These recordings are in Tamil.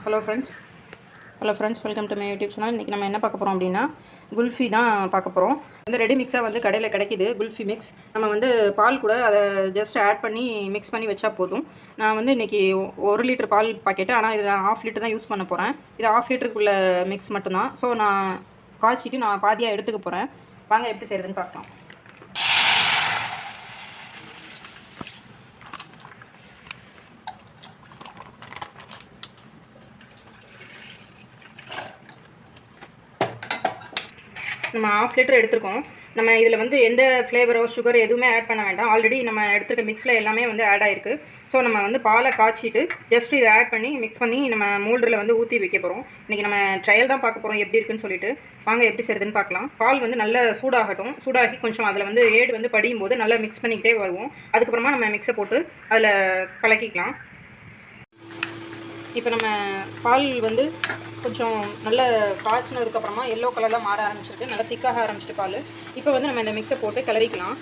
Hello friends welcome to my YouTube channel. இன்றைக்கி நம்ம என்ன பார்க்க போகிறோம் அப்படின்னா குல்ஃபி தான் பார்க்க போகிறோம். வந்து ரெடி மிக்ஸாக வந்து கடையில் கிடைக்கிது குல்ஃபி மிக்ஸ். நம்ம வந்து பால் கூட அதை ஜஸ்ட் ஆட் பண்ணி மிக்ஸ் பண்ணி வச்சா போதும். நான் வந்து இன்றைக்கி 1 லிட்டர் பால் பாக்கெட்டு, ஆனால் இதில் 1/2 லிட்டர் தான் யூஸ் பண்ண போகிறேன். இது 1/2 லிட்டருக்குள்ள மிக்ஸ் மட்டும்தான். ஸோ நான் காய்ச்சிட்டு நான் பாதியாக எடுத்துக்க போகிறேன். வாங்க எப்படி செய்கிறதுன்னு பார்க்கலாம். நம்ம 1/2 லிட்டர் எடுத்துருக்கோம். நம்ம இதில் வந்து எந்த ஃப்ளேவரோ சுகர் எதுவுமே ஆட் பண்ண வேண்டாம். ஆல்ரெடி நம்ம எடுத்துருக்க மிக்ஸில் எல்லாமே வந்து ஆட் ஆகிருக்கு. ஸோ நம்ம வந்து பாலை காய்ச்சிட்டு ஜஸ்ட் இதை ஆட் பண்ணி மிக்ஸ் பண்ணி நம்ம மோல்டில் வந்து ஊற்றி வைக்க போகிறோம். இன்றைக்கி நம்ம ட்ரையல் தான் பார்க்க போகிறோம் எப்படி இருக்குன்னு சொல்லிட்டு. வாங்க எப்படி செய்யுதுன்னு பார்க்கலாம். பால் வந்து நல்லா சூடாகட்டும். சூடாகி கொஞ்சம் அதில் வந்து ஏடு வந்து படியும் போது நல்லா மிக்ஸ் பண்ணிக்கிட்டே வருவோம். அதுக்கப்புறமா நம்ம மிக்ஸை போட்டு அதில் கலக்கிக்கலாம். இப்போ நம்ம பால் வந்து கொஞ்சம் நல்ல காய்ச்சினதுக்கப்புறமா எல்லோ கலரில் மாற ஆரம்பிச்சிருக்கு. நல்லா திக்காக ஆரம்பிச்சிட்டு பால். இப்போ வந்து நம்ம இந்த மிக்ஸை போட்டு கிளறிக்கலாம்.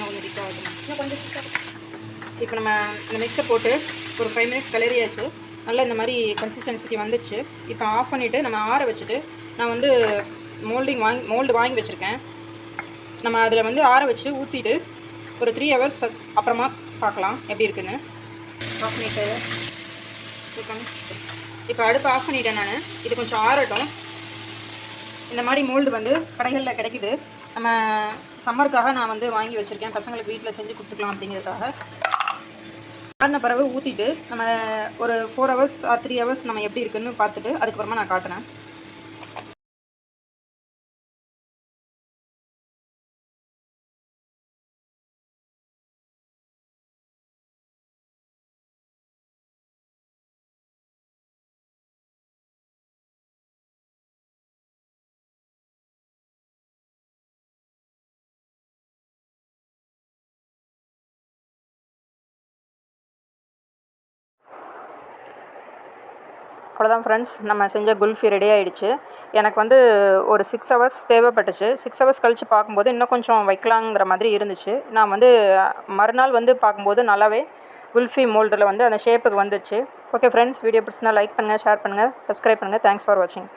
கொஞ்சம் திக்காக இப்போ நம்ம இந்த மிக்ஸை போட்டு ஒரு 5 மினிட்ஸ் கிளறியாச்சு. நல்லா இந்த மாதிரி கன்சிஸ்டன்சிக்கு வந்துச்சு. இப்போ ஆஃப் பண்ணிவிட்டு நம்ம ஆற வச்சுட்டு நான் வந்து மோல்டு வாங்கி வச்சுருக்கேன். நம்ம அதில் வந்து ஆற வச்சு ஊற்றிட்டு ஒரு 3 ஹவர்ஸ் அப்புறமா பார்க்கலாம் எப்படி இருக்குன்னு. ஆஃப் பண்ணிவிட்டு இப்போ அடுப்பு ஆஃப் பண்ணிட்டேன் நான். இது கொஞ்சம் ஆறட்டும். இந்த மாதிரி மோல்டு வந்து கடைகளில் கிடைக்குது. நம்ம சம்மருக்காக நான் வந்து வாங்கி வச்சுருக்கேன். பசங்களுக்கு வீட்டில் செஞ்சு கொடுத்துக்கலாம் அப்படிங்கிறதுக்காக. ஆறின பிறகு ஊற்றிட்டு நம்ம ஒரு 4 ஹவர்ஸ் ஆர் 3 ஹவர்ஸ் நம்ம எப்படி இருக்குன்னு பார்த்துட்டு அதுக்கப்புறமா நான் காட்டுறேன். அவ்வளோதான் ஃப்ரெண்ட்ஸ், நம்ம செஞ்ச குல்ஃபி ரெடி ஆகிடுச்சு. எனக்கு வந்து ஒரு 6 ஹவர்ஸ் தேவைப்பட்டுச்சு. 6 ஹவர்ஸ் கழித்து பார்க்கும்போது இன்னும் கொஞ்சம் வைக்கலாங்கிற மாதிரி இருந்துச்சு. நான் வந்து மறுநாள் வந்து பார்க்கும்போது நல்லாவே குல்ஃபி மோல்டில் வந்து அந்த ஷேப்புக்கு வந்துச்சு. ஓகே ஃப்ரெண்ட்ஸ், வீடியோ பிடிச்சிருந்தா லைக் பண்ணுங்கள், ஷேர் பண்ணுங்கள், சப்ஸ்கிரைப் பண்ணுங்கள். தேங்க்ஸ் ஃபார் வாட்சிங்.